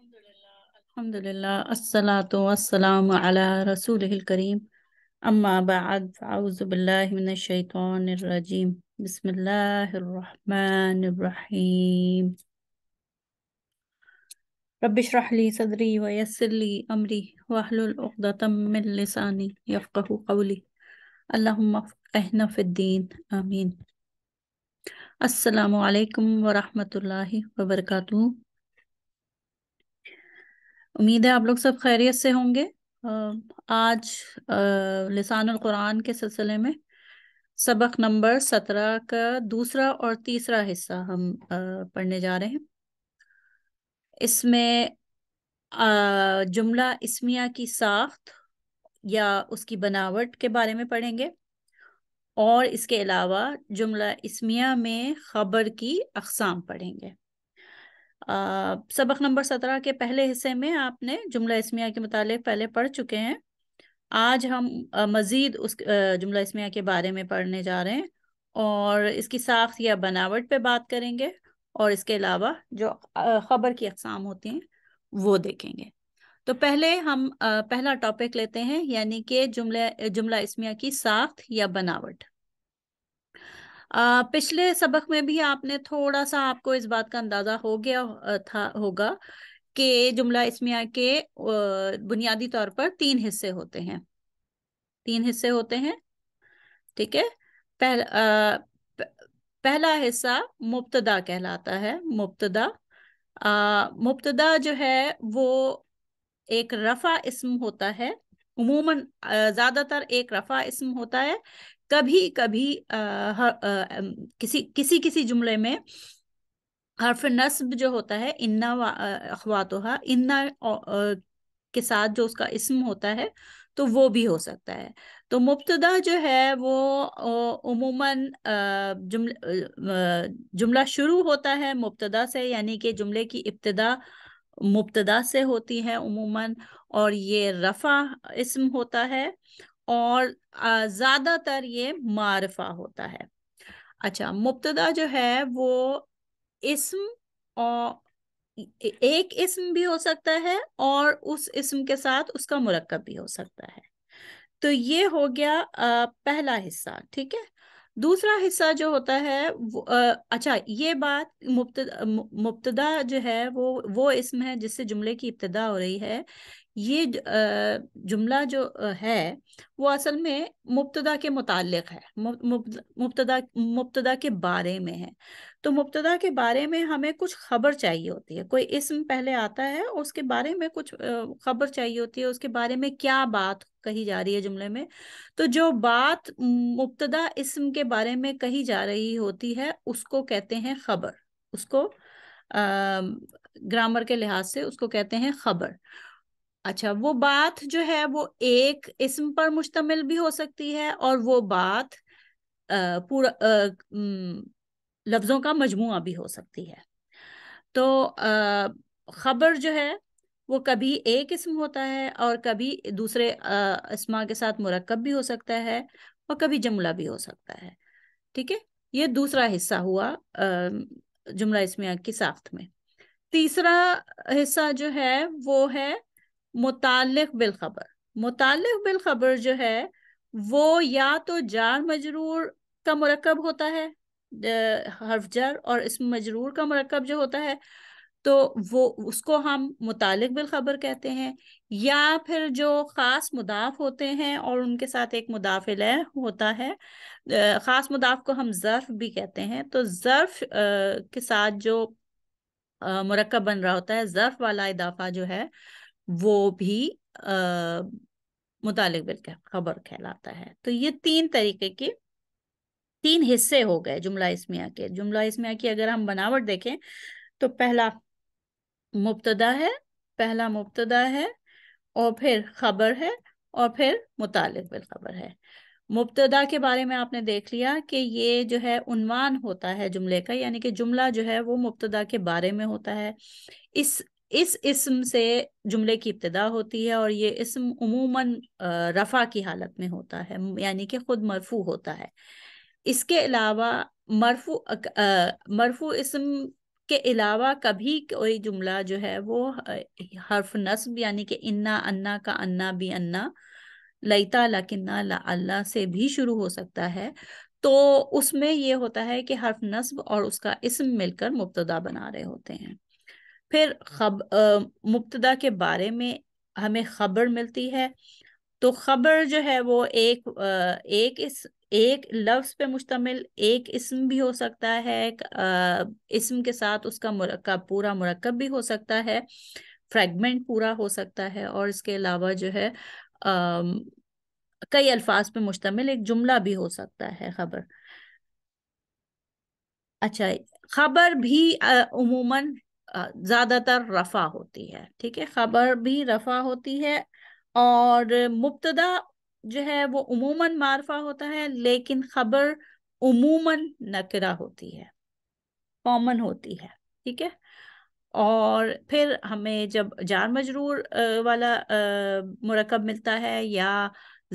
الحمدللہ الصلاۃ والسلام علی رسولہ الکریم اما بعد فاعوذ باللہ من الشیطان الرجیم بسم اللہ الرحمن الرحیم رب اشرح لی صدری ویسر لی امری واحلل عقدۃ من لسانی یفقہوا قولی اللہم فقہنا فی الدین آمین۔ السلام علیکم ورحمۃ اللہ وبرکاتہ۔ امید ہے آپ لوگ سب خیریت سے ہوں گے۔ آج لسان القرآن کے سلسلے میں سبق نمبر 17 کا دوسرا اور تیسرا حصہ ہم پڑھنے جا رہے ہیں۔ اس میں جملہ اسمیہ کی ساخت یا اس کی بناوٹ کے بارے میں پڑھیں گے، اور اس کے علاوہ جملہ اسمیہ میں خبر کی اقسام پڑھیں گے۔ سبق نمبر 17 کے پہلے حصے میں آپ نے جملہ اسمیہ کے متعلق پہلے پڑھ چکے ہیں۔ آج ہم مزید اس جملہ اسمیہ کے بارے میں پڑھنے جا رہے ہیں اور اس کی ساخت یا بناوٹ پہ بات کریں گے، اور اس کے علاوہ جو خبر کی اقسام ہوتی ہیں وہ دیکھیں گے۔ تو پہلے ہم پہلا ٹاپک لیتے ہیں، یعنی کہ جملہ اسمیہ کی ساخت یا بناوٹ۔ پچھلے سبق میں بھی آپ نے تھوڑا سا، آپ کو اس بات کا اندازہ ہو گیا ہوگا کہ جملہ اسمیہ کے بنیادی طور پر 3 حصے ہوتے ہیں۔ 3 حصے ہوتے ہیں، ٹھیک ہے۔ پہلا حصہ مبتدا کہلاتا ہے۔ مبتدا جو ہے وہ ایک رفع اسم ہوتا ہے، عموماً زیادہ تر ایک رفع اسم ہوتا ہے۔ کبھی کبھی کسی جملے میں حرف نصب جو ہوتا ہے، انا اخواتها، انا کے ساتھ جو اس کا اسم ہوتا ہے تو وہ بھی ہو سکتا ہے۔ تو مبتدا جو ہے وہ عموماً جملہ شروع ہوتا ہے مبتدا سے، یعنی کہ جملے کی ابتدا مبتدا سے ہوتی ہے عموماً، اور یہ رفع اسم ہوتا ہے، اور زیادہ تر یہ معرفہ ہوتا ہے۔ اچھا، مبتدا جو ہے وہ اسم اور ایک اسم بھی ہو سکتا ہے، اور اس اسم کے ساتھ اس کا مرکب بھی ہو سکتا ہے۔ تو یہ ہو گیا پہلا حصہ، ٹھیک ہے۔ دوسرا حصہ جو ہوتا ہے اچھا، یہ بات مبتدا جو ہے وہ اسم ہے جس سے جملے کی ابتدا ہو رہی ہے۔ یہ جملہ جو ہے وہ اصل میں مبتدا کے متعلق ہے، مبتدا کے بارے میں ہے۔ تو مبتدا کے بارے میں ہمیں کچھ خبر چاہیے ہوتی ہے، کوئی اسم پہلے آتا ہے، اس کے بارے میں کچھ خبر چاہیے ہوتی ہے، اس کے بارے میں کیا بات کہی جا رہی ہے جملے میں۔ تو جو بات مبتدا اسم کے بارے میں کہی جا رہی ہوتی ہے اس کو کہتے ہیں خبر، اس کو گرامر کے لحاظ سے اس کو کہتے ہیں خبر۔ اچھا، وہ بات جو ہے وہ ایک اسم پر مشتمل بھی ہو سکتی ہے، اور وہ بات پورا لفظوں کا مجموعہ بھی ہو سکتی ہے۔ تو خبر جو ہے وہ کبھی ایک اسم ہوتا ہے، اور کبھی دوسرے اسما کے ساتھ مرکب بھی ہو سکتا ہے، اور کبھی جملہ بھی ہو سکتا ہے، ٹھیک ہے۔ یہ دوسرا حصہ ہوا جملہ اسمیہ کی ساخت میں۔ تیسرا حصہ جو ہے وہ ہے متعلق بالخبر۔ متعلق بالخبر جو ہے وہ یا تو جار مجرور کا مرکب ہوتا ہے، حرف جر اور اسم مجرور کا مرکب جو ہوتا ہے، تو وہ اس کو ہم متعلق بالخبر کہتے ہیں، یا پھر جو خاص مضاف ہوتے ہیں اور ان کے ساتھ ایک مضاف الیہ ہوتا ہے۔ خاص مضاف کو ہم ظرف بھی کہتے ہیں۔ تو ظرف کے ساتھ جو مرکب بن رہا ہوتا ہے، ظرف والا اضافہ جو ہے وہ بھی متعلق بالخبر کہلاتا ہے۔ تو یہ 3 طریقے کے 3 حصے ہو گئے جملہ اسمیہ کے۔ جملہ اسمیہ کی اگر ہم بناوٹ دیکھیں تو پہلا مبتدا ہے، اور پھر خبر ہے، اور پھر متعلق بالخبر ہے۔ مبتدا کے بارے میں آپ نے دیکھ لیا کہ یہ جو ہے عنوان ہوتا ہے جملے کا، یعنی کہ جملہ جو ہے وہ مبتدا کے بارے میں ہوتا ہے۔ اس اسم سے جملے کی ابتدا ہوتی ہے، اور یہ اسم عموماً رفع کی حالت میں ہوتا ہے، یعنی کہ خود مرفوع ہوتا ہے۔ اس کے علاوہ مرفوع اسم کے علاوہ کبھی کوئی جملہ جو ہے وہ حرف نصب یعنی کہ انا انا کا انا بھی انا، لیتا لکنہ اللہ سے بھی شروع ہو سکتا ہے، تو اس میں یہ ہوتا ہے کہ حرف نصب اور اس کا اسم مل کر مبتدا بنا رہے ہوتے ہیں۔ پھر مبتدا کے بارے میں ہمیں خبر ملتی ہے، تو خبر جو ہے وہ ایک لفظ پہ مشتمل ایک اسم بھی ہو سکتا ہے، اسم کے ساتھ اس کا مرکب پورا مرکب بھی ہو سکتا ہے، فریگمنٹ پورا ہو سکتا ہے، اور اس کے علاوہ جو ہے کئی الفاظ پہ مشتمل ایک جملہ بھی ہو سکتا ہے خبر۔ اچھا، خبر بھی عموماً زیادہ تر رفع ہوتی ہے، ٹھیک ہے، خبر بھی رفع ہوتی ہے، اور مبتدا جو ہے وہ عموماً معرفہ ہوتا ہے، لیکن خبر عموماً نکرہ ہوتی ہے، کامن ہوتی ہے، ٹھیک ہے۔ اور پھر ہمیں جب جار مجرور والا مرکب ملتا ہے یا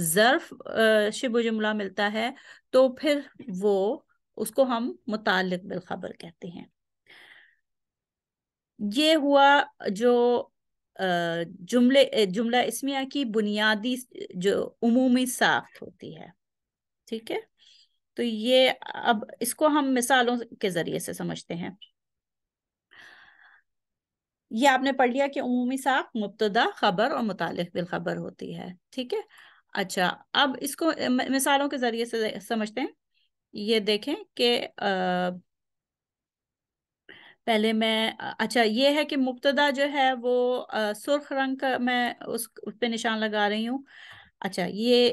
ظرف شبہ جملہ ملتا ہے، تو پھر وہ اس کو ہم متعلق بالخبر کہتے ہیں۔ یہ ہوا جو جملہ اسمیہ کی بنیادی جو عمومی ساخت ہوتی ہے، ٹھیک ہے۔ تو یہ اب اس کو ہم مثالوں کے ذریعے سے سمجھتے ہیں۔ یہ آپ نے پڑھ لیا کہ عمومی ساخت مبتدا، خبر اور متعلق بالخبر ہوتی ہے، ٹھیک ہے۔ اچھا، اب اس کو مثالوں کے ذریعے سے سمجھتے ہیں۔ یہ دیکھیں کہ پہلے میں اچھا یہ ہے کہ مبتدا جو ہے وہ سرخ رنگ کا میں اس پہ نشان لگا رہی ہوں، اچھا یہ،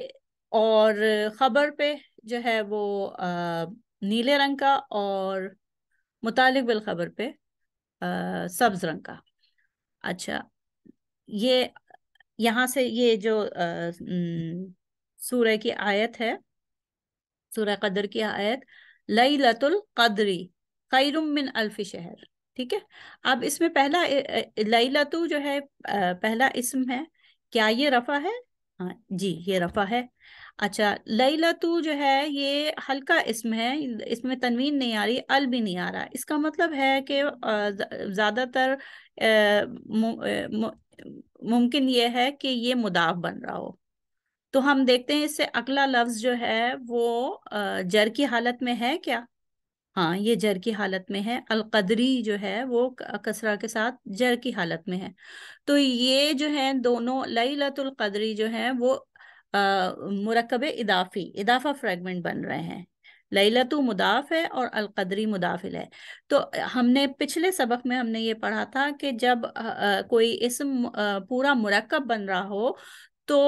اور خبر پہ جو ہے وہ نیلے رنگ کا، اور متعلق بالخبر پہ سبز رنگ کا۔ اچھا، یہ یہاں سے یہ جو سورہ کی آیت ہے، سورہ قدر کی آیت، لیلۃ القدری خیر من الف شہر، ٹھیک ہے۔ اب اس میں پہلا لیلۃ جو ہے پہلا اسم ہے، کیا یہ رفع ہے؟ ہاں جی، یہ رفع ہے۔ اچھا، لیلۃ جو ہے یہ ہلکا اسم ہے، اس میں تنوین نہیں آ رہی، ال بھی نہیں آ رہا، اس کا مطلب ہے کہ زیادہ تر ممکن یہ ہے کہ یہ مضاف بن رہا ہو۔ تو ہم دیکھتے ہیں اس سے اگلا لفظ جو ہے وہ جر کی حالت میں ہے کیا؟ ہاں، یہ جر کی حالت میں ہے، القدری جو ہے وہ کسرہ کے ساتھ جر کی حالت میں ہے۔ تو یہ جو ہے دونوں لیلۃ القدری جو ہے وہ مرکب اضافہ فریگمنٹ بن رہے ہیں، لیلۃ مضاف ہے اور القدری مضاف ہے۔ تو ہم نے پچھلے سبق میں ہم نے یہ پڑھا تھا کہ جب کوئی اسم پورا مرکب بن رہا ہو تو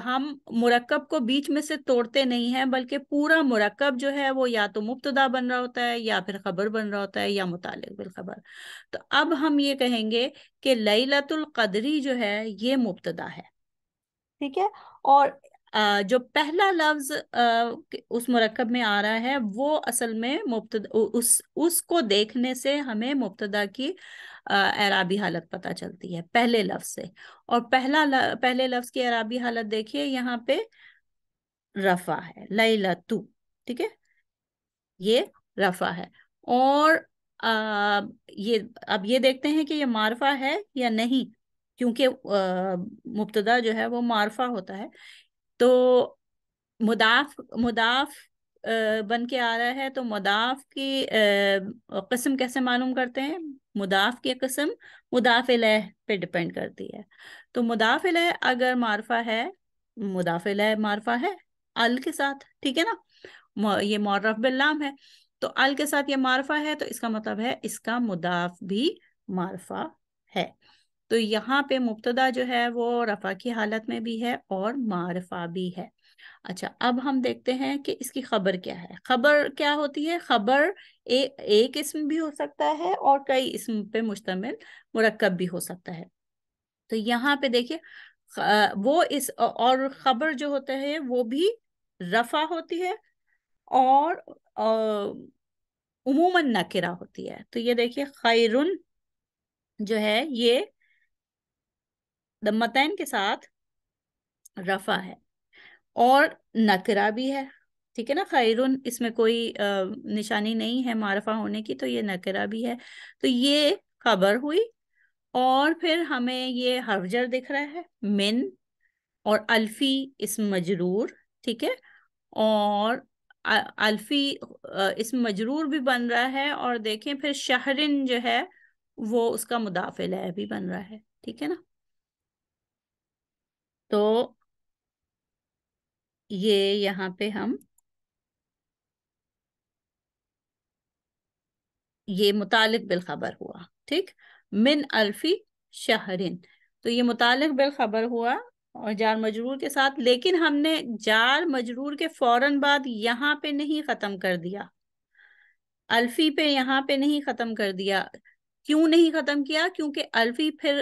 ہم مرکب کو بیچ میں سے توڑتے نہیں ہیں، بلکہ پورا مرکب جو ہے وہ یا تو مبتدا بن رہا ہوتا ہے یا پھر خبر بن رہا ہوتا ہے یا متعلق بالخبر۔ تو اب ہم یہ کہیں گے کہ لیلۃ القدری جو ہے یہ مبتدا ہے، ٹھیک ہے، اور جو پہلا لفظ اس مرکب میں آ رہا ہے وہ اصل میں مبتدا، اس کو دیکھنے سے ہمیں مبتدا کی اعرابی حالت پتہ چلتی ہے پہلے لفظ سے، اور پہلے لفظ کی اعرابی حالت دیکھیے یہاں پہ رفع ہے، لیلۃ، ٹھیک ہے، یہ رفع ہے۔ اور اب یہ دیکھتے ہیں کہ یہ معرفہ ہے یا نہیں، کیونکہ مبتدا جو ہے وہ معرفہ ہوتا ہے، تو مضاف بن کے آ رہا ہے، تو مضاف کی قسم کیسے معلوم کرتے ہیں؟ مضاف کی قسم مضاف الیہ پہ ڈیپینڈ کرتی ہے۔ تو مضاف الیہ اگر معرفہ ہے، مضاف الیہ معرفہ ہے ال کے ساتھ، ٹھیک ہے نا، یہ معرف باللام ہے، تو ال کے ساتھ یہ معرفہ ہے، تو اس کا مطلب ہے اس کا مضاف بھی معرفہ ہے۔ تو یہاں پہ مبتدا جو ہے وہ رفع کی حالت میں بھی ہے اور معرفہ بھی ہے۔ اچھا، اب ہم دیکھتے ہیں کہ اس کی خبر کیا ہے۔ خبر کیا ہوتی ہے؟ خبر ایک اسم بھی ہو سکتا ہے اور کئی اسم پہ مشتمل مرکب بھی ہو سکتا ہے۔ تو یہاں پہ دیکھیے اور خبر جو ہوتا ہے وہ بھی رفع ہوتی ہے اور عموماً نکرہ ہوتی ہے۔ تو یہ دیکھیے خیرن جو ہے یہ دمتین کے ساتھ رفع ہے اور نکرہ بھی ہے، ٹھیک ہے نا. خیرن اس میں کوئی نشانی نہیں ہے معرفہ ہونے کی، تو یہ نکرہ بھی ہے. تو یہ خبر ہوئی. اور پھر ہمیں یہ حرف جر دکھ رہا ہے من، اور الفی اسم مجرور. ٹھیک ہے. اور الفی اسم مجرور بھی بن رہا ہے، اور دیکھیں پھر شہرن جو ہے وہ اس کا مضاف الیہ بھی بن رہا ہے. ٹھیک ہے نا. تو یہ یہاں پہ ہم یہ متعلق بالخبر ہوا. ٹھیک. من الفی شہرن، تو یہ متعلق بالخبر ہوا اور جار مجرور کے ساتھ. لیکن ہم نے جار مجرور کے فوراً بعد یہاں پہ نہیں ختم کر دیا، الفی پہ یہاں پہ نہیں ختم کر دیا. کیوں نہیں ختم کیا؟ کیونکہ الفی پھر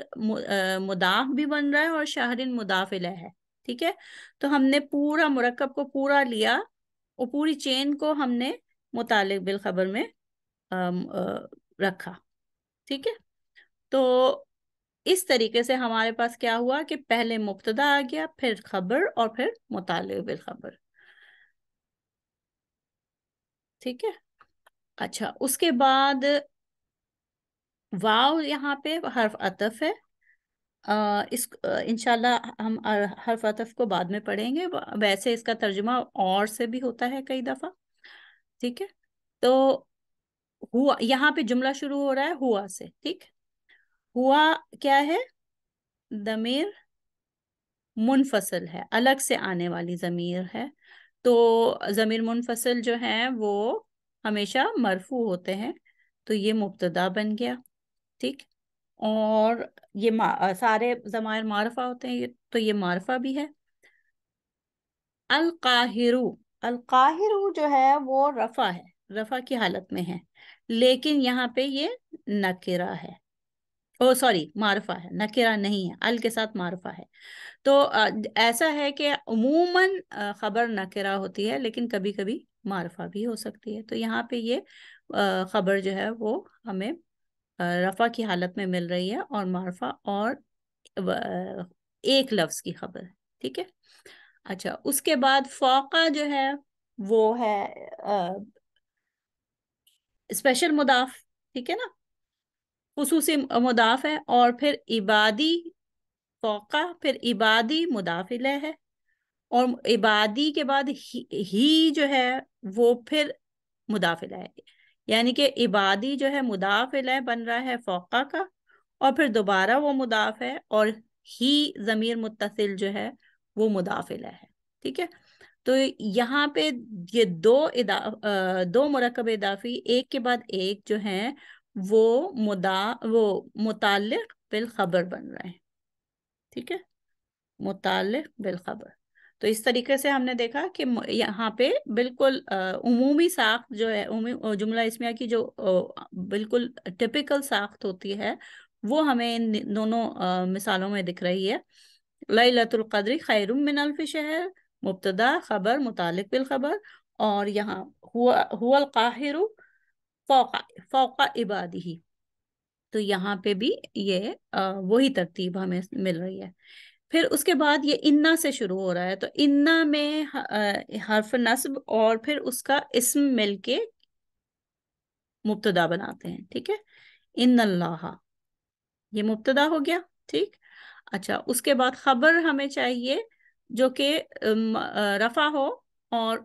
مضاف بھی بن رہا ہے اور شہرن مضاف الیہ ہے. ٹھیک ہے. تو ہم نے پورا مرکب کو پورا لیا، اور پوری چین کو ہم نے متعلق بالخبر میں رکھا. ٹھیک ہے. تو اس طریقے سے ہمارے پاس کیا ہوا کہ پہلے مبتدا آ گیا، پھر خبر، اور پھر متعلق بالخبر. ٹھیک ہے. اچھا، اس کے بعد واو یہاں پہ حرف عطف ہے. اس انشاءاللہ ہم حرف عطف کو بعد میں پڑھیں گے. ویسے اس کا ترجمہ اور سے بھی ہوتا ہے کئی دفعہ. ٹھیک ہے. تو ہوا یہاں پہ جملہ شروع ہو رہا ہے ہوا سے. ٹھیک. ہوا کیا ہے؟ ضمیر منفصل ہے، الگ سے آنے والی ضمیر ہے. تو ضمیر منفصل جو ہیں وہ ہمیشہ مرفوع ہوتے ہیں، تو یہ مبتدا بن گیا. ٹھیک. اور یہ سارے ضمائر معرفہ ہوتے ہیں، تو یہ معرفہ بھی ہے. القاہر، القاہر جو ہے وہ رفع ہے، رفع کی حالت میں ہے، لیکن یہاں پہ یہ نکرہ ہے. او سوری، معرفہ ہے، نکرہ نہیں ہے، ال کے ساتھ معرفہ ہے. تو ایسا ہے کہ عموماً خبر نکرہ ہوتی ہے، لیکن کبھی کبھی معرفہ بھی ہو سکتی ہے. تو یہاں پہ یہ خبر جو ہے وہ ہمیں رفع کی حالت میں مل رہی ہے، اور معرفہ اور ایک لفظ کی خبر ہے. ٹھیک ہے. اچھا، اس کے بعد فوقہ جو ہے وہ ہے اسپیشل مضاف. ٹھیک ہے نا. خصوصی مضاف ہے. اور پھر عبادی فوقہ، پھر عبادی مضاف الیہ ہے، اور عبادی کے بعد ہی جو ہے وہ پھر مضاف الیہ ہے. یعنی کہ عبادی جو ہے مضاف الیہ بن رہا ہے فوقہ کا، اور پھر دوبارہ وہ مضاف ہے، اور ہی ضمیر متصل جو ہے وہ مضاف الیہ ہے. ٹھیک ہے. تو یہاں پہ یہ دو مرکب اضافی ایک کے بعد ایک جو ہیں وہ متعلق بالخبر بن رہے ہیں. ٹھیک ہے. متعلق بالخبر. تو اس طریقے سے ہم نے دیکھا کہ یہاں پہ بالکل عمومی ساخت جو ہے، جملہ اسمیہ کی جو بالکل ٹپیکل ساخت ہوتی ہے، وہ ہمیں ان دونوں مثالوں میں دکھ رہی ہے. لیلۃ القدر خیر من الف شہر، مبتدا خبر متعلق بالخبر. اور یہاں هو القاہر فوق عبادہ، تو یہاں پہ بھی یہ وہی ترتیب ہمیں مل رہی ہے. پھر اس کے بعد یہ انا سے شروع ہو رہا ہے، تو انا میں حرف نصب اور پھر اس کا اسم مل کے مبتدا بناتے ہیں. ٹھیک ہے. ان اللہ، یہ مبتدا ہو گیا. ٹھیک. اچھا، اس کے بعد خبر ہمیں چاہیے جو کہ رفع ہو، اور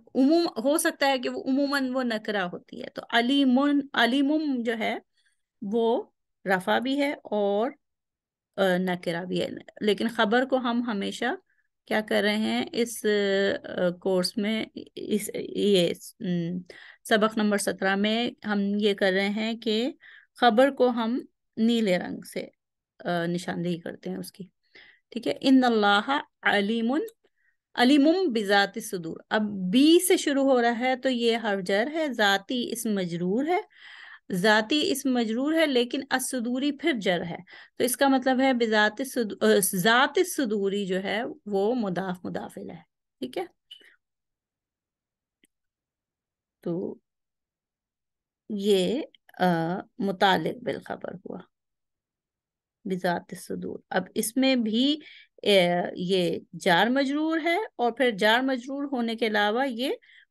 ہو سکتا ہے کہ وہ عموماً وہ نکرہ ہوتی ہے. تو علیمم جو ہے وہ رفع بھی ہے اور نکرہ بھی ہے. لیکن خبر کو ہم ہمیشہ کیا کر رہے ہیں اس کورس میں، یہ سبق نمبر 17 میں ہم یہ کر رہے ہیں کہ خبر کو ہم نیلے رنگ سے نشاندہی کرتے ہیں اس کی. ٹھیک ہے. ان اللہ علیم بذات الصدور. اب بی سے شروع ہو رہا ہے، تو یہ حرف جر ہے، ذاتی اسم مجرور ہے، ذاتی اسم مجرور ہے، لیکن الصدوری پھر جر ہے. تو اس کا مطلب ہے بذات ذات الصدوری جو ہے وہ مضاف الیہ ہے. ٹھیک ہے. تو یہ متعلق بالخبر ہوا بذات الصدور. اب اس میں بھی یہ جار مجرور ہے، اور پھر جار مجرور ہونے کے علاوہ یہ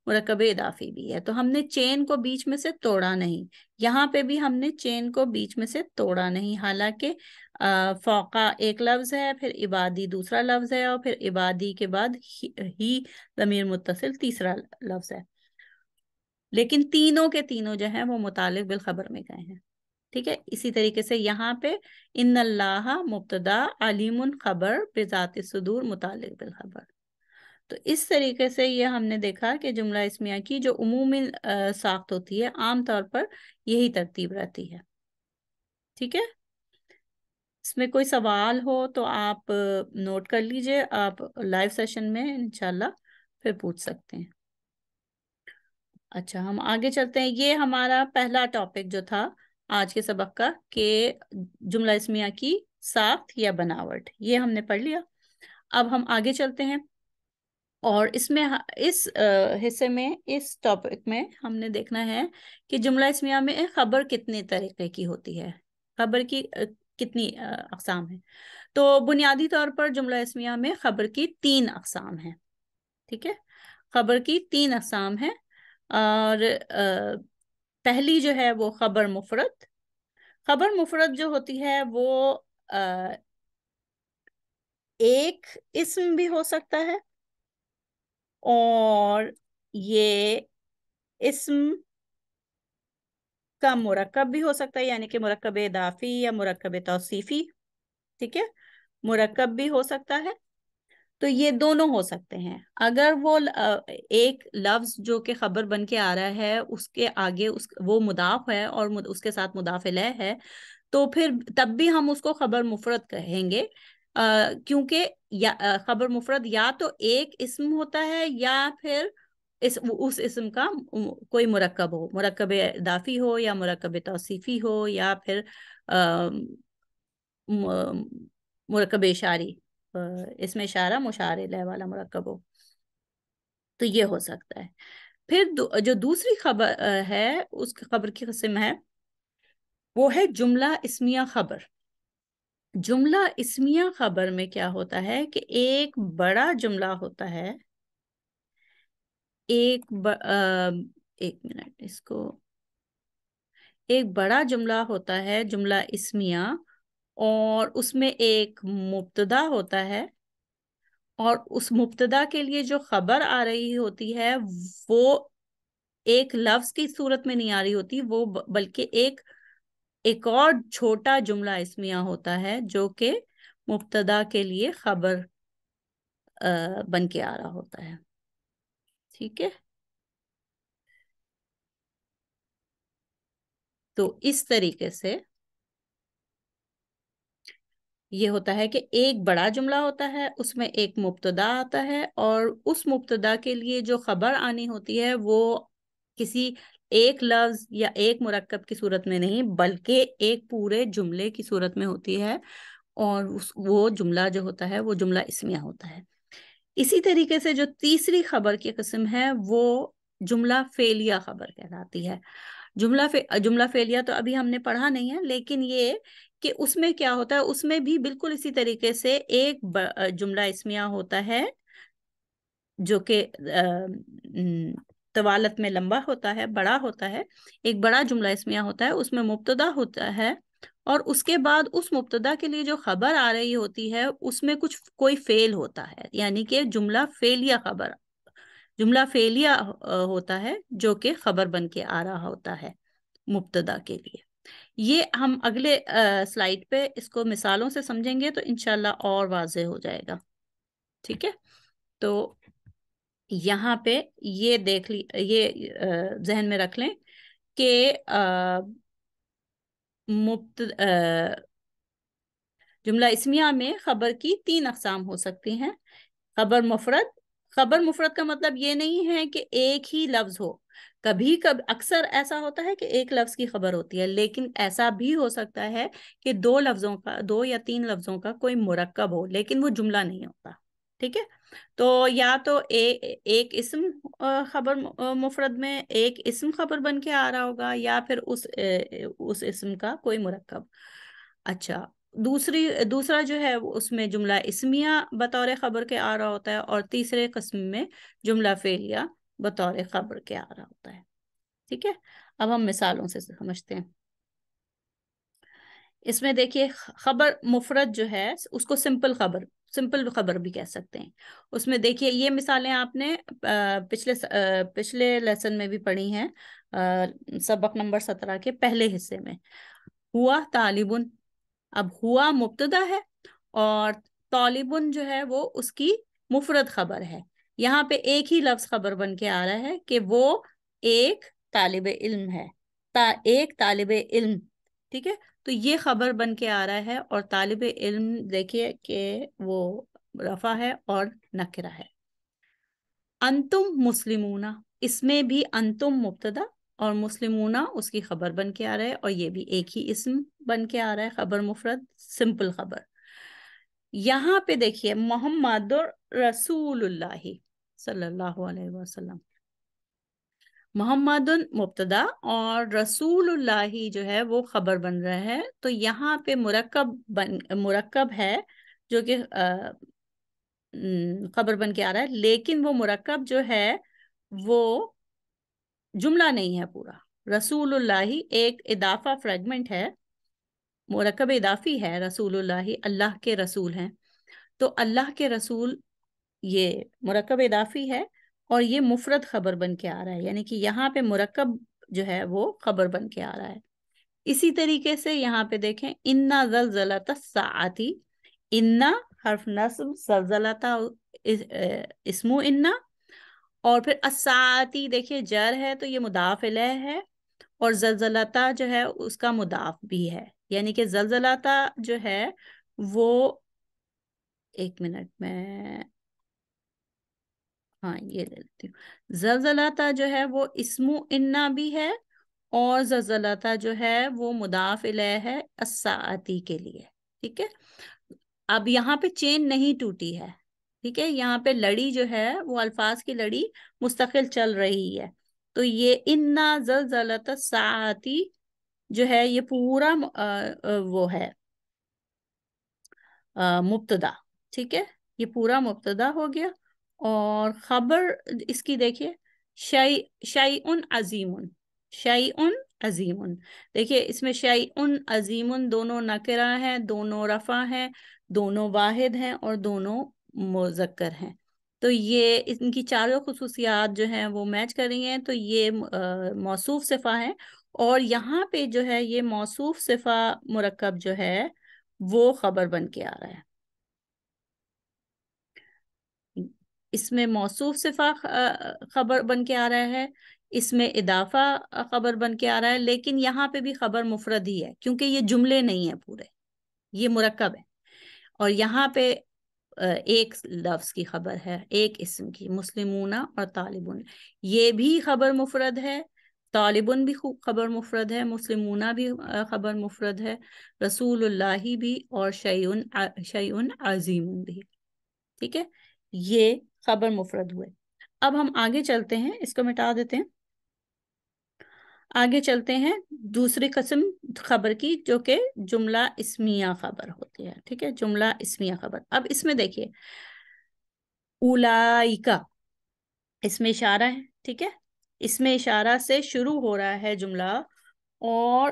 مرکب اضافی بھی ہے. تو ہم نے چین کو بیچ میں سے توڑا نہیں. یہاں پہ بھی ہم نے چین کو بیچ میں سے توڑا نہیں، حالانکہ فوقا ایک لفظ ہے، پھر عبادی دوسرا لفظ ہے، اور پھر عبادی کے بعد ہی ضمیر متصل تیسرا لفظ ہے، لیکن تینوں کے تینوں جو ہیں وہ متعلق بالخبر میں گئے ہیں. ٹھیک ہے. اسی طریقے سے یہاں پہ ان اللہ مبتدا علیم خبر بذات الصدور متعلق بالخبر. تو اس طریقے سے یہ ہم نے دیکھا کہ جملہ اسمیہ کی جو عمومی ساخت ہوتی ہے عام طور پر یہی ترتیب رہتی ہے. ٹھیک ہے. اس میں کوئی سوال ہو تو آپ نوٹ کر لیجئے، آپ لائیو سیشن میں انشاءاللہ پھر پوچھ سکتے ہیں. اچھا، ہم آگے چلتے ہیں. یہ ہمارا پہلا ٹاپک جو تھا آج کے سبق کا کہ جملہ اسمیہ کی ساخت یا بناوٹ، یہ ہم نے پڑھ لیا. اب ہم آگے چلتے ہیں، اور اس میں اس حصے میں اس ٹاپک میں ہم نے دیکھنا ہے کہ جملہ اسمیہ میں خبر کتنے طریقے کی ہوتی ہے، خبر کی کتنی اقسام ہیں. تو بنیادی طور پر جملہ اسمیہ میں خبر کی 3 اقسام ہیں. ٹھیک ہے. خبر کی 3 اقسام ہیں، اور پہلی جو ہے وہ خبر مفرد. خبر مفرد جو ہوتی ہے وہ ایک اسم بھی ہو سکتا ہے، اور یہ اسم کا مرکب بھی ہو سکتا ہے، یعنی کہ مرکب اضافی یا مرکب توصیفی. ٹھیک ہے. مرکب بھی ہو سکتا ہے. تو یہ دونوں ہو سکتے ہیں. اگر وہ ایک لفظ جو کہ خبر بن کے آ رہا ہے اس کے آگے وہ مضاف ہے اور اس کے ساتھ مضاف الیہ ہے، تو پھر تب بھی ہم اس کو خبر مفرد کہیں گے، کیونکہ خبر مفرد یا تو ایک اسم ہوتا ہے یا پھر اس اسم کا کوئی مرکب ہو، مرکب اضافی ہو یا مرکب توصیفی ہو یا پھر مرکب اشاری، اس میں اشارہ مشار الیہ والا مرکب ہو. تو یہ ہو سکتا ہے. پھر جو دوسری خبر ہے، اس خبر کی قسم ہے وہ ہے جملہ اسمیہ خبر. جملہ اسمیہ خبر میں کیا ہوتا ہے کہ ایک بڑا جملہ ہوتا ہے، ایک منٹ، اس کو ایک بڑا جملہ ہوتا ہے جملہ اسمیہ، اور اس میں ایک مبتدا ہوتا ہے، اور اس مبتدا کے لیے جو خبر آ رہی ہوتی ہے وہ ایک لفظ کی صورت میں نہیں آ رہی ہوتی، وہ بلکہ ایک اور چھوٹا جملہ اسمیہ ہوتا ہے جو کہ مبتدا کے لیے خبر بن کے آ رہا ہوتا ہے. ٹھیک ہے. تو اس طریقے سے یہ ہوتا ہے کہ ایک بڑا جملہ ہوتا ہے، اس میں ایک مبتدا آتا ہے، اور اس مبتدا کے لیے جو خبر آنی ہوتی ہے وہ کسی ایک لفظ یا ایک مرکب کی صورت میں نہیں بلکہ ایک پورے جملے کی صورت میں ہوتی ہے، اور وہ جملہ جو ہوتا ہے وہ جملہ اسمیہ ہوتا ہے. اسی طریقے سے جو تیسری خبر کی قسم ہے وہ جملہ فعلیہ خبر کہلاتی ہے. جملہ فعلیہ تو ابھی ہم نے پڑھا نہیں ہے، لیکن یہ کہ اس میں کیا ہوتا ہے، اس میں بھی بالکل اسی طریقے سے ایک جملہ اسمیہ ہوتا ہے جو کہ طوالت میں لمبا ہوتا ہے، بڑا ہوتا ہے. ایک بڑا جملہ اسمیہ ہوتا ہے، اس میں مبتدا ہوتا ہے، اور اس کے بعد اس مبتدا کے لیے جو خبر آ رہی ہوتی ہے اس میں کوئی فعل ہوتا ہے، یعنی کہ جملہ فعلیہ ہوتا ہے جو کہ خبر بن کے آ رہا ہوتا ہے مبتدا کے لیے. یہ ہم اگلے سلائیڈ پہ اس کو مثالوں سے سمجھیں گے تو انشاءاللہ اور واضح ہو جائے گا. ٹھیک ہے. تو یہاں پہ یہ ذہن میں رکھ لیں کہ جملہ اسمیہ میں خبر کی 3 اقسام ہو سکتی ہیں. خبر مفرد کا مطلب یہ نہیں ہے کہ ایک ہی لفظ ہو. کبھی اکثر ایسا ہوتا ہے کہ ایک لفظ کی خبر ہوتی ہے، لیکن ایسا بھی ہو سکتا ہے کہ 2 یا 3 لفظوں کا کوئی مرکب ہو لیکن وہ جملہ نہیں ہوتا. ٹھیک ہے. تو یا تو ایک اسم خبر مفرد میں ایک اسم خبر بن کے آ رہا ہوگا، یا پھر اس اسم کا کوئی مرکب. اچھا، دوسرا جو ہے اس میں جملہ اسمیہ بطور خبر کے آ رہا ہوتا ہے، اور تیسرے قسم میں جملہ فعلیہ بطور خبر کے آ رہا ہوتا ہے. ٹھیک ہے, اب ہم مثالوں سے سمجھتے ہیں. اس میں دیکھیے خبر مفرد جو ہے اس کو سمپل خبر بھی کہہ سکتے ہیں. اس میں دیکھیے یہ مثالیں آپ نے پچھلے لیسن میں بھی پڑھی ہیں, سبق نمبر 17 کے پہلے حصے میں. ہوا طالبن, اب ہوا مبتدا ہے اور طالبن جو ہے وہ اس کی مفرد خبر ہے. یہاں پہ ایک ہی لفظ خبر بن کے آ رہا ہے کہ وہ ایک طالب علم ہے, ایک طالب علم. ٹھیک ہے, تو یہ خبر بن کے آ رہا ہے, اور طالب علم دیکھیے کہ وہ رفع ہے اور نکرہ ہے. انتم مسلمون, اس میں بھی انتم مبتدا اور مسلمون اس کی خبر بن کے آ رہا ہے, اور یہ بھی ایک ہی اسم بن کے آ رہا ہے, خبر مفرد سمپل خبر. یہاں پہ دیکھیے محمد رسول اللہ صلی اللہ علیہ وسلم, محمد مبتدا اور رسول اللہ جو ہے وہ خبر بن رہا ہے. تو یہاں پہ مرکب ہے جو کہ خبر بن کے آ رہا ہے, لیکن وہ مرکب جو ہے وہ جملہ نہیں ہے پورا. رسول اللہ ایک اضافہ فریگمنٹ ہے, مرکب اضافی ہے. رسول اللہ اللہ کے رسول ہیں, تو اللہ کے رسول یہ مرکب اضافی ہے اور یہ مفرد خبر بن کے آ رہا ہے, یعنی کہ یہاں پہ مرکب جو ہے وہ خبر بن کے آ رہا ہے. اسی طریقے سے یہاں پہ دیکھیں انا زلزلۃ الساعۃ, انا حرف نصب, زلزلۃ اسم انا, اور پھر الساعۃ دیکھیے جر ہے تو یہ مضاف الیہ ہے, اور زلزلتا جو ہے اس کا مضاف بھی ہے, یعنی کہ زلزلتا جو ہے وہ ایک منٹ میں ہاں یہ لے لیتی ہوں. زلزلتا جو ہے وہ اسم انا بھی ہے, اور زلزلتا جو ہے وہ مضاف الیہ ہے الساعتی کے لیے. ٹھیک ہے, اب یہاں پہ چین نہیں ٹوٹی ہے. ٹھیک ہے, یہاں پہ لڑی جو ہے وہ الفاظ کی لڑی مستقل چل رہی ہے. تو یہ انا زلزلۃ الساعتی جو ہے یہ پورا وہ ہے مبتدا. ٹھیک ہے, یہ پورا مبتدا ہو گیا, اور خبر اس کی دیکھیے شیئن عظیم, شیئن عظیم. دیکھیے اس میں شیئن عظیم دونوں نکرہ ہیں, دونوں رفع ہیں, دونوں واحد ہیں, اور دونوں مذکر ہیں. تو یہ ان کی چاروں خصوصیات جو ہیں وہ میچ کر رہی ہیں, تو یہ موصوف صفہ ہیں. اور یہاں پہ جو ہے یہ موصوف صفہ مرکب جو ہے وہ خبر بن کے آ رہا ہے. اس میں موصوف صفہ خبر بن کے آ رہا ہے, اس میں اضافہ خبر بن کے آ رہا ہے, لیکن یہاں پہ بھی خبر مفرد ہی ہے کیونکہ یہ جملے نہیں ہیں پورے, یہ مرکب ہے. اور یہاں پہ ایک لفظ کی خبر ہے, ایک اسم کی, مسلمون اور طالبون. یہ بھی خبر مفرد ہے, طالبون بھی خبر مفرد ہے, مسلمون بھی خبر مفرد ہے, رسول اللہ بھی, اور شیئن عظیم بھی. ٹھیک ہے, یہ خبر مفرد ہوئے. اب ہم آگے چلتے ہیں, اس کو مٹا دیتے ہیں. آگے چلتے ہیں دوسری قسم خبر کی جو کہ جملہ اسمیہ خبر ہوتی ہے. ٹھیک ہے, جملہ اسمیہ خبر. اب اس میں دیکھیے اولائکا اس میں اشارہ ہے. ٹھیک ہے, اس میں اشارہ سے شروع ہو رہا ہے جملہ, اور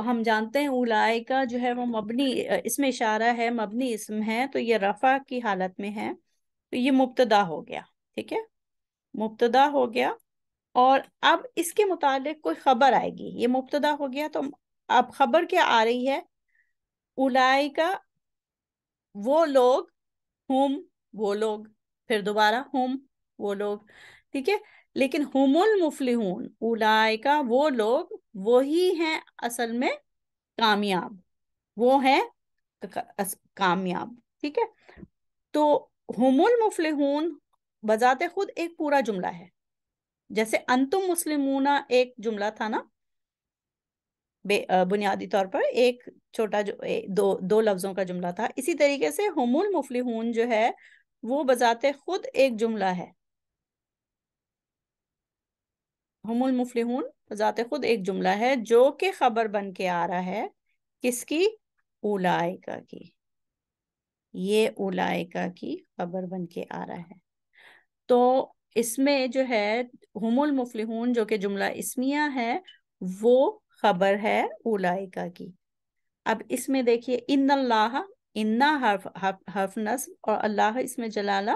ہم جانتے ہیں اولائکا جو ہے وہ مبنی, اس میں اشارہ ہے, مبنی اسم ہے, تو یہ رفع کی حالت میں ہے, تو یہ مبتدا ہو گیا. ٹھیک ہے, مبتدا ہو گیا, اور اب اس کے متعلق کوئی خبر آئے گی. یہ مبتدا ہو گیا, تو اب خبر کیا آ رہی ہے؟ اولائکا وہ لوگ, ہم وہ لوگ, پھر دوبارہ ہم وہ لوگ. ٹھیک ہے, لیکن ہم المفلحون, اولائکا وہ لوگ, وہی ہیں اصل میں کامیاب, وہ ہیں کامیاب. ٹھیک ہے, تو ہم المفلحون بذات خود ایک پورا جملہ ہے, جیسے انتم مسلمون ایک جملہ تھا نا, بنیادی طور پر ایک چھوٹا جو دو لفظوں کا جملہ تھا. اسی طریقے سے ہم المفلحون جو ہے وہ بذات خود ایک جملہ ہے. ہم المفلحون بذات خود ایک جملہ ہے جو کہ خبر بن کے آ رہا ہے کس کی؟ اولائکا کی. یہ اولائکا کی خبر بن کے آ رہا ہے. تو اس میں جو ہے ہم المفلحون جو کہ جملہ اسمیہ ہے وہ خبر ہے اولائکا کی. اب اس میں دیکھیے ان اللہ، انا حرف نصب اور اللہ اس میں جلالہ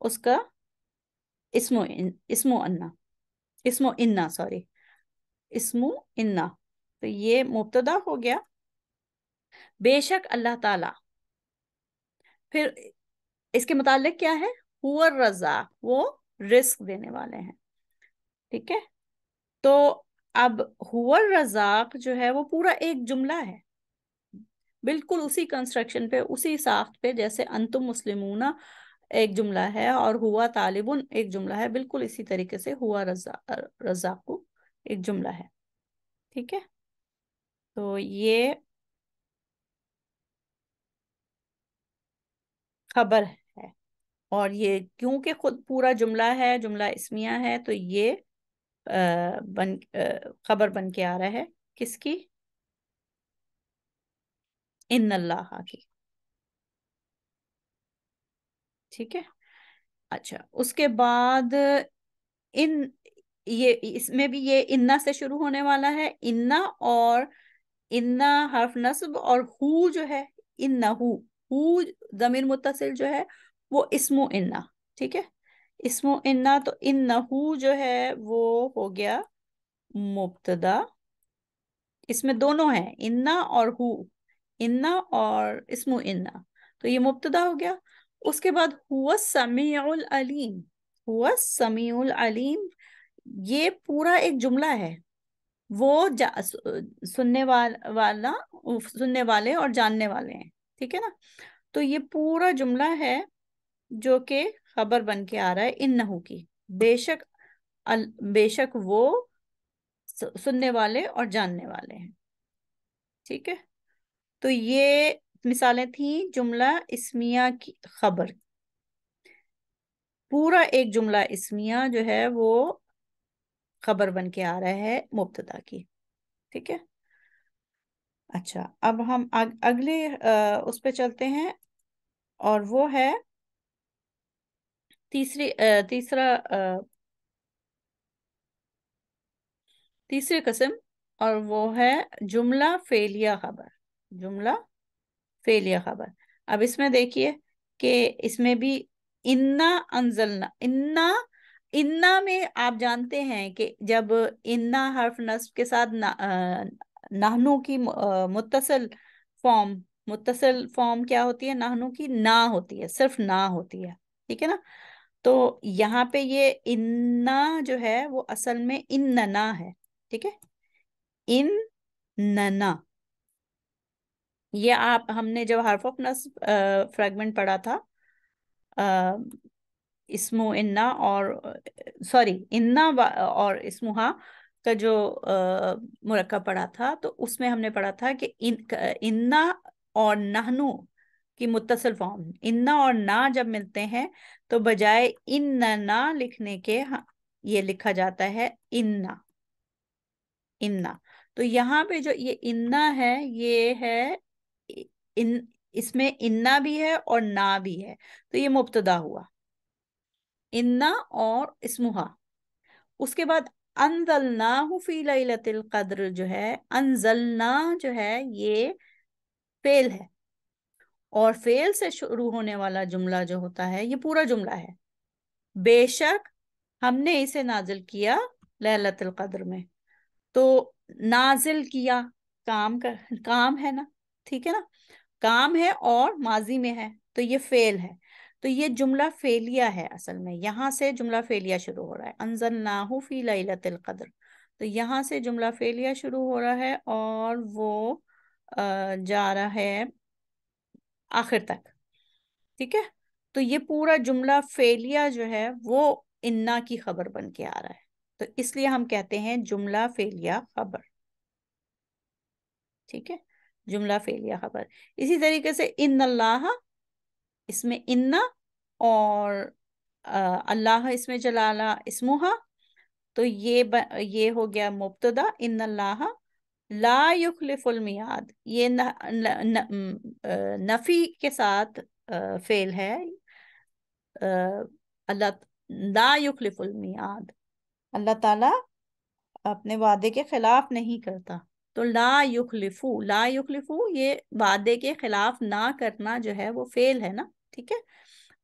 اس کا اسم و انا، اسم و انا سوری، اسم و انا. تو یہ مبتدا ہو گیا. بے شک اللہ تعالی، پھر اس کے متعلق کیا ہے؟ هو الرزاق، وہ رزق دینے والے ہیں. ٹھیک ہے، تو اب هو الرزاق جو ہے وہ پورا ایک جملہ ہے، بالکل اسی کنسٹرکشن پہ، اسی ساخت پہ جیسے انتم مسلمون ایک جملہ ہے اور ہوا طالبن ایک جملہ ہے، بالکل اسی طریقے سے ہوا رزاق ایک جملہ ہے. ٹھیک ہے، تو یہ خبر ہے، اور یہ کیونکہ خود پورا جملہ ہے، جملہ اسمیہ ہے، تو یہ خبر بن کے آ رہا ہے کس کی؟ ان اللہ کی. ٹھیک ہے، اچھا اس کے بعد ان، یہ اس میں بھی یہ انا سے شروع ہونے والا ہے. انا اور انا حرف نصب، اور ہو جو ہے انہو، ہو ضمیر متصل جو ہے وہ اسم و انا. ٹھیک ہے، اسم و انا، تو انہو جو ہے وہ ہو گیا مبتدا. اس میں دونوں ہیں انا اور ہو، انا اور اسم و انا، تو یہ مبتدا ہو گیا. اس کے بعد هو السمیع العلیم، هو السمیع العلیم، یہ پورا ایک جملہ ہے. وہ سننے والے اور جاننے والے ہیں. ٹھیک ہے نا، تو یہ پورا جملہ ہے جو کہ خبر بن کے آ رہا ہے انہو کی. بے شک بے شک وہ سننے والے اور جاننے والے ہیں. ٹھیک ہے، تو یہ مثالیں تھیں جملہ اسمیہ کی خبر. پورا ایک جملہ اسمیہ جو ہے وہ خبر بن کے آ رہا ہے مبتدا کی. ٹھیک ہے، اچھا اب ہم اگلے اس پہ چلتے ہیں، اور وہ ہے تیسری قسم، اور وہ ہے جملہ فعلیہ خبر. جملہ فعلیہ خبر. اب اس میں دیکھیے کہ اس میں بھی انا انزلنا، انا میں آپ جانتے ہیں کہ جب انا حرف نصب کے ساتھ نحنو کی متصل فارم کیا ہوتی ہے؟ نحنو کی نا ہوتی ہے، صرف نا ہوتی ہے. ٹھیک ہے نا، تو یہاں پہ یہ انا جو ہے وہ اصل میں اننا ہے. ٹھیک ہے، ان ننا. یہ ہم نے جب حرف آف نصب فریگمنٹ پڑھا تھا، اسمو انا اور سوری انا اور اسمہا کا جو مرکب پڑھا تھا، تو اس میں ہم نے پڑھا تھا کہ انا اور نحنو کی متصل فارم، انا اور نا جب ملتے ہیں تو بجائے اننا لکھنے کے یہ لکھا جاتا ہے انا. تو یہاں پہ جو یہ انا ہے، یہ ہے اس میں انا بھی ہے اور نا بھی ہے، تو یہ مبتدا ہوا انا اور اسمہا. اس کے بعد انزلناہ فی لیلۃ القدر جو ہے، انزلنا جو ہے یہ فعل ہے، اور فعل سے شروع ہونے والا جملہ جو ہوتا ہے یہ پورا جملہ ہے. بے شک ہم نے اسے نازل کیا لیلۃ القدر میں. تو نازل کیا کام ہے نا، ٹھیک ہے نا، کام ہے اور ماضی میں ہے، تو یہ فعل ہے. تو یہ جملہ فعلیہ ہے اصل میں، یہاں سے جملہ فعلیہ شروع ہو رہا ہے. انزلناہ فی لیلۃ القدر، تو یہاں سے جملہ فعلیہ شروع ہو رہا ہے اور وہ جا رہا ہے آخر تک. ٹھیک ہے، تو یہ پورا جملہ فعلیہ جو ہے وہ انا کی خبر بن کے آ رہا ہے، تو اس لیے ہم کہتے ہیں جملہ فعلیہ خبر. ٹھیک ہے، جملہ فعلیہ خبر. اسی طریقے سے ان اللہ، اس میں انا اور اللہ اس میں جلالہ اسمہا، تو یہ ہو گیا مبتدا. ان اللہ لا یخلف المیعاد، یہ نفی کے ساتھ فعل ہے. اللہ لا یخلف المیعاد، اللہ تعالیٰ اپنے وعدے کے خلاف نہیں کرتا. تو لا یخلفو، لا یخلفو یہ وعدے کے خلاف نہ کرنا جو ہے وہ فعل ہے نا، ٹھیک ہے.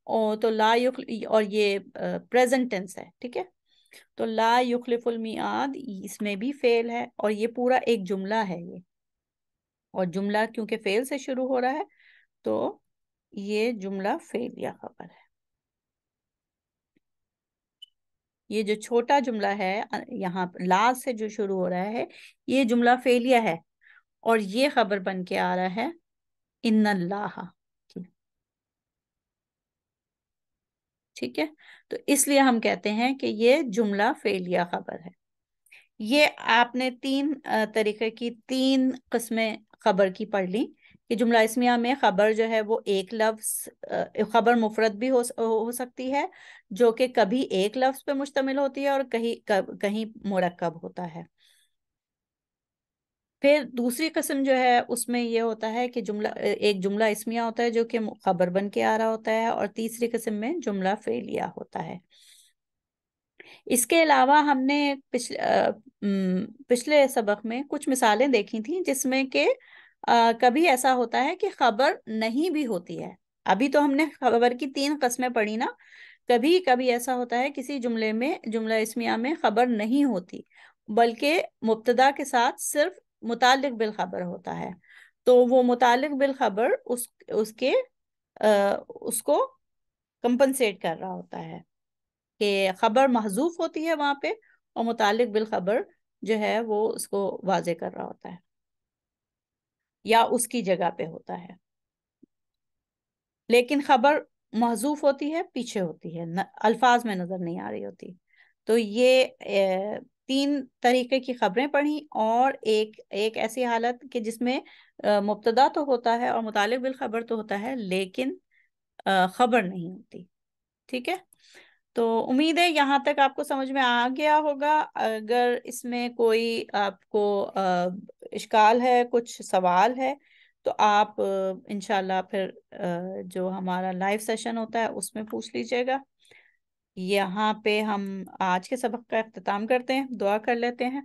اور تو اور یہ پریزنٹ ٹینس ہے، ٹھیک ہے. تو لا یخلف المیعاد اس میں بھی فعل ہے، اور یہ پورا ایک جملہ ہے یہ، اور جملہ کیونکہ فعل سے شروع ہو رہا ہے تو یہ جملہ فعل یا خبر ہے. یہ جو چھوٹا جملہ ہے یہاں لا سے جو شروع ہو رہا ہے یہ جملہ فعلیہ ہے، اور یہ خبر بن کے آ رہا ہے ان اللہ. ٹھیک ہے، تو اس لیے ہم کہتے ہیں کہ یہ جملہ فعلیہ خبر ہے. یہ آپ نے تین طریقے کی تین قسمیں خبر کی پڑھ لی کہ جملہ اسمیہ میں خبر جو ہے وہ ایک لفظ، خبر مفرد بھی ہو سکتی ہے جو کہ کبھی ایک لفظ پہ مشتمل ہوتی ہے اور کہیں مرکب ہوتا ہے. پھر دوسری قسم جو ہے اس میں یہ ہوتا ہے کہ ایک جملہ اسمیہ ہوتا ہے جو کہ خبر بن کے آ رہا ہوتا ہے، اور تیسری قسم میں جملہ فعلیہ ہوتا ہے. اس کے علاوہ ہم نے پچھلے سبق میں کچھ مثالیں دیکھی تھیں جس میں کہ کبھی ایسا ہوتا ہے کہ خبر نہیں بھی ہوتی ہے. ابھی تو ہم نے خبر کی تین قسمیں پڑھی نا. کبھی کبھی ایسا ہوتا ہے کسی جملے میں، جملہ اسمیہ میں خبر نہیں ہوتی بلکہ مبتدا کے ساتھ صرف متعلق بالخبر ہوتا ہے. تو وہ متعلق بالخبر اس کو کمپنسیٹ کر رہا ہوتا ہے کہ خبر محذوف ہوتی ہے وہاں پہ، اور متعلق بالخبر جو ہے وہ اس کو واضح کر رہا ہوتا ہے یا اس کی جگہ پہ ہوتا ہے. لیکن خبر محذوف ہوتی ہے، پیچھے ہوتی ہے، الفاظ میں نظر نہیں آ رہی ہوتی. تو یہ تین طریقے کی خبریں پڑھی، اور ایک ایسی حالت کہ جس میں مبتدا تو ہوتا ہے اور متعلق بالخبر تو ہوتا ہے لیکن خبر نہیں ہوتی. ٹھیک ہے، تو امید ہے یہاں تک آپ کو سمجھ میں آ گیا ہوگا. اگر اس میں کوئی آپ کو اشکال ہے، کچھ سوال ہے، تو آپ انشاءاللہ پھر جو ہمارا لائیو سیشن ہوتا ہے اس میں پوچھ لیجئے گا. یہاں پہ ہم آج کے سبق کا اختتام کرتے ہیں، دعا کر لیتے ہیں.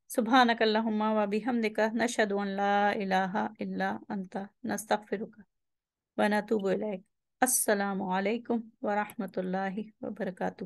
سبحانک اللہم و بحمدک نشہد ان لا الہ الا انت نستغفرک ونتوب الیک. السلام علیکم ورحمۃ اللہ وبرکاتہ.